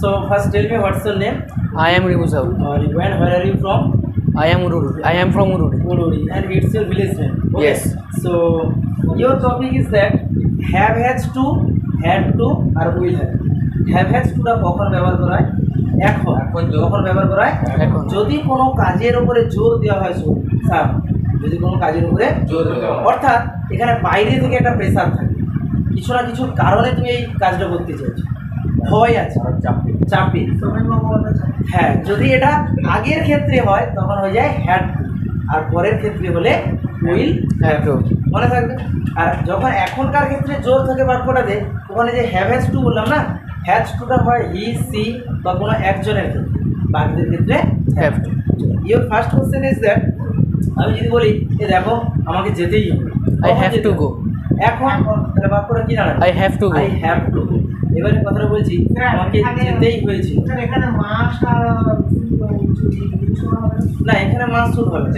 So first tell me what's your name? I am Ribusau. And where are you from? I am Urudi. I am from Urudi. Uluri. And it's your village name. Okay. Yes. So your topic is that have has to, had to R will have. Have has to টা কখন ব্যবহার করা হয়? এখন যখন ব্যবহার করা হয় এখন। যদি কোনো কাজের উপরে জোর দেওয়া হয় স্যার, যদি কোনো কাজের উপরে জোর দেওয়া হয়, অর্থাৎ এখানে বাইরে থেকে একটা প্রেসার থাকে, কিছু না কিছুর কারণে তুমি এই কাজটা করতে চাইছো, ভয় আছে, চাপে। হ্যাঁ, যদি এটা আগের ক্ষেত্রে হয় তখন হয়ে যায় হ্যাড টু, আর পরের ক্ষেত্রে হলে উইল হ্যাভ টু, মনে থাকবে। আর যখন এখনকার ক্ষেত্রে জোর থাকে বাক্যটাতে, ওখানে যে হ্যাভ হ্যাজ টু বললাম না, হ্যাজ টুটা হয় হি সি বা কোনো একজনের ক্ষেত্রে, বাকিদের ক্ষেত্রে have to. Your first question is that, আমি যদি বলি এ দেখো আমাকে যেতেই হবে, I have to go. এখন তাহলে বাক্যটা কি দাঁড়ায়? I have to go. I have to go। এবারে কথাটা বলছি আমাকে যেতেই হয়েছিল, এখানে মাস আর না এখানে মাস শুট হবে,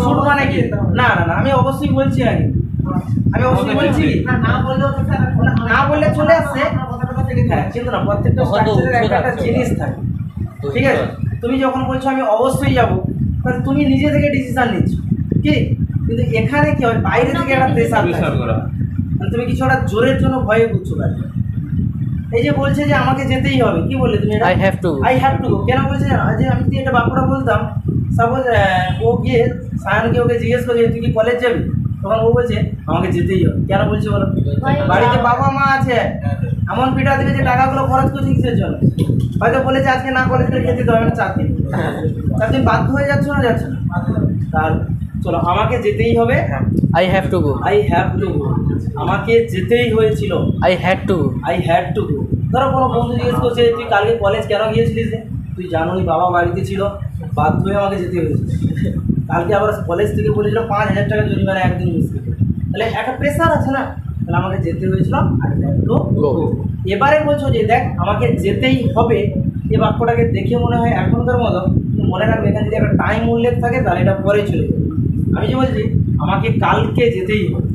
শুট মানে কি? না না না, আমি অবশ্যই বলছি আগে, আমি অবশ্যই বলছি না বললে চলে আসছে। হ্যাঁ, কিন্তু না, প্রত্যেকটা স্ট্রাকচারের একটা জিনিস থাকে, ঠিক আছে? তুমি যখন বলছো আমি অবশ্যই যাবো, তাহলে তুমি নিজে থেকে ডিসিশন নিচ্ছ, কি? কিন্তু এখানে কি হয়, বাইরে থেকে একটা প্রেসার করা, তুমি কিছু একটা জোরের জন্য ভয়ে বুঝছো। এই যে বলছে যে আমাকে যেতেই হবে, কি বললে তুমি? I have to go. I have to go কেন বলছে জানো? যে আমি যদি এটা বাক্যটা বলতাম, সাপোজ ও গিয়ে সায়নকে ওকে জিজ্ঞেস করছে তুই কি কলেজ যাবি, তখন ও বলছে আমাকে যেতেই হবে। কেন বলছে বলো? বাড়িতে বাবা মা আছে, এমন পিঠা দিবে যে টাকাগুলো খরচ করছে কিসের জন্য? হয়তো বলেছে আজকে না কলেজ করে খেতে হবে না 4 দিন, 4 দিন বাধ্য হয়ে যাচ্ছ না যাচ্ছ না? তাহলে চলো, আমাকে যেতেই হবে, I have to go. I have to go, আমাকে যেতেই হয়েছিল, I had to go. I had to go. ধরো কোনো বন্ধু জিজ্ঞেস করছে তুই কালকে কলেজ কেন গিয়েছিলিস রে? তুই জানোই বাবা বাড়িতে ছিল, বাধ্য হয়ে আমাকে যেতে হয়েছিল। কালকে আবার কলেজ থেকে বলেছিল 5000 টাকা জরিমানা একদিন মিস করে, তাহলে একটা প্রেশার আছে না, তাহলে আমাকে যেতে হয়েছিল, আই হ্যাড টু গো। এবারে বলছো যে দেখ আমাকে যেতেই হবে, এই বাক্যটাকে দেখে মনে হয় এখনকার মতো, মনে রাখবে এখানে যদি একটা টাইম উল্লেখ থাকে তাহলে এটা পরে চলে যাবে। আমি যে বলছি আমাকে কালকে যেতেই হবে,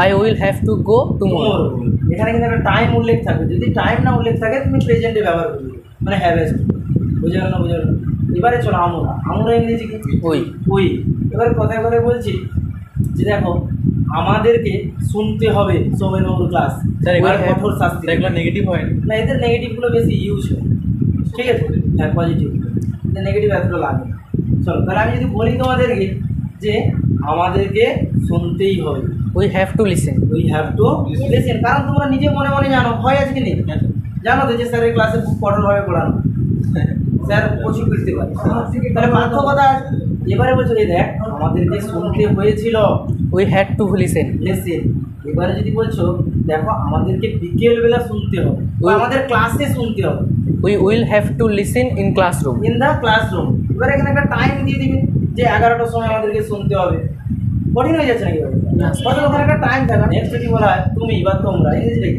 I will have to go tomorrow. এখানে কিন্তু একটা টাইম উল্লেখ থাকবে, যদি টাইম না উল্লেখ থাকে তুমি প্রেজেন্টে ব্যবহার করবে, মানে হ্যাভ হ্যাজ টু। বুঝে গেল না? বুঝে গেল? এবারে চলো আমরা ইংরেজি কি? ওই। এবারে কথায় কথায় বলছি যে দেখো আমাদেরকে শুনতে হবে সৌমেন্দ্র ক্লাস, এবার কঠোর শাস্তি। এগুলো নেগেটিভ হয় না, এদের নেগেটিভগুলো বেশি ইউজ হয়, ঠিক আছে? হ্যাঁ, পজিটিভ, এদের নেগেটিভ এতটা লাগে না। চলো তাহলে আমি যদি বলি তোমাদেরকে যে আমাদেরকে শুনতেই হবে, We have to listen. We have to listen. কারণ তোমরা নিজে মনে মনে জানো ভয় আছে কি নেই, জানো তো যে স্যারের ক্লাসে খুব কঠোরভাবে পড়ানো, স্যার প্রচুর পিটতে পারে, তাহলে পার্থক্যতা আছে। এবারে বলছো এই দেখ আমাদেরকে শুনতে হয়েছিল, We had to listen. Listen. এবারে যদি বলছো দেখো আমাদেরকে বিকেলবেলা শুনতে হবে, আমাদের ক্লাসে শুনতে হবে, We will have to listen in classroom. In the classroom. এবারে এখানে একটা টাইম দিয়ে দিবে যে 11টার সময় আমাদেরকে শুনতে হবে, কঠিন হয়ে যাচ্ছে নাকি? তাহলে ওখানে একটা টাইম থাকে। নেক্সট যদি বলা হয় তুমি বা তোমরা, ইংরেজি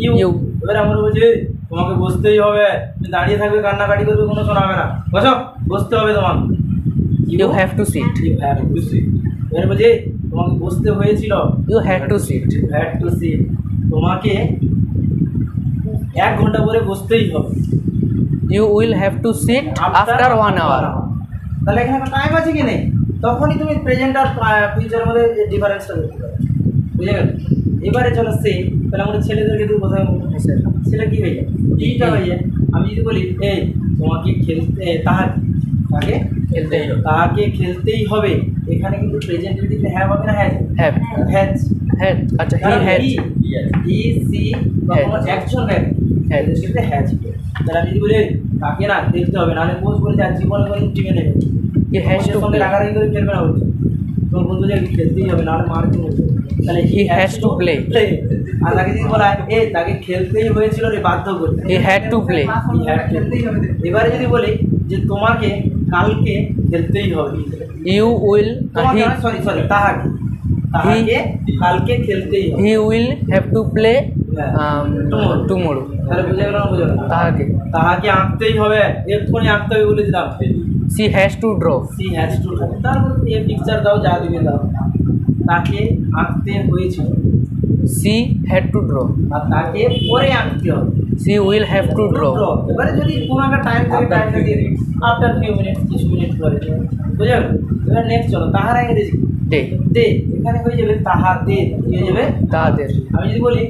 ইউ। এবারে আমরা বলছি তোমাকে বসতেই হবে, তুমি দাঁড়িয়ে থাকবে কান্নাকাটি করবে, কোনো শোনাবে না, বসো, বসতে হবে তোমাকে। You have to sit. You have to sit। এবারে বলছি তোমাকে বসতে হয়েছিল, You had to sit. You had to sit। তোমাকে 1 ঘন্টা পরে বসতেই হবে, You will have to sit after 1 hour. তাহলে এখানে একটা টাইম আছে কি নেই? তখনই তুমি প্রেজেন্ট আর ফিউচারের মধ্যে ডিফারেন্সটা দেখতে পারো। বুঝে গেল? এবারে চলো সে, তাহলে আমাদের ছেলেদেরকে তুই কোথায় ছেলে কী হয়ে যায়? এইটা হয়ে যায়। আমি যদি বলি এই তোমাকে খেলতে, তাকে খেলতেই হবে, এখানে কিন্তু প্রেজেন্ট যদি হ্যাভ হবে না, Have. হ্যাজ। আচ্ছা, he had. হি সি বা কোনো একজন এদের ক্ষেত্রে হ্যাজ। তাহলে আমি যদি বলি তাকে না খেলতে হবে, নাহলে কোচ বলে যার জীবনে কোনো টিমে নেবে, He has to সঙ্গে play. রাগারাগি করে খেলবে না, বলছে তোমার বন্ধু যে খেলতেই হবে, নাহলে মার কি বলছে, তাহলে He has to play. আর তাকে যদি বলা হয় এই তাকে খেলতেই হয়েছিল রে, বাধ্য করতে, He had to play. এবারে যদি বলি যে তোমাকে কালকে খেলতেই হবে, You will. সরি তাহাকে কালকে খেলতেই হবে, He will have to play tomorrow. তাহলে বুঝে গেল না? বুঝে গেল? তাহাকে আঁকতেই হবে, এক্ষুনি আঁকতে হবে বলে দিলাম। She has to draw. She has to, তারপর এ পিকচার দাও, যা দিবে দাও। তাকে আঁকতে হয়েছিল, She had to draw. আর তাকে পরে আঁকতে হবে, she will have to drop. এবারে যদি কোনো একটা টাইম থেকে টাইমটা দিয়ে দিই আফটার ফিউ মিনিট, কিছু মিনিট পরে, বুঝে গেল? এবার নেক্সট চলো, তাহারা ইংরেজি They. দে, এখানে হয়ে যাবে তাহাদের, কি হয়ে যাবে? তাদের। আমি যদি বলি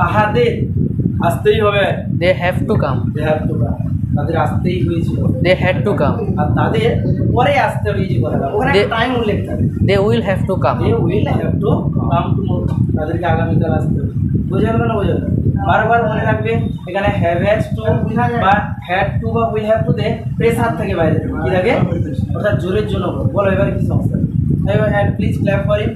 তাহাদের আসতেই হবে, They have to come. they have to come, তাদের আসতেই হয়েছিল, They had to come. আর তাদের পরে আসতে হয়েছে কথাটা, ওখানে একটা টাইম উল্লেখ থাকে, They will have to come. they will have to come tomorrow, তাদেরকে আগামীকাল আসতে হবে। বোঝা গেল না? বোঝা গেল? বারবার মনে রাখবে এখানে হ্যাভ হ্যাজ টু বা হ্যাড টু বা উইল হ্যাভ টু তে প্রেসার থাকে বাইরে, কি থাকে? অর্থাৎ জোরের জন্য বলো এবারে কি সমস্যা? এবার hand please clap for it.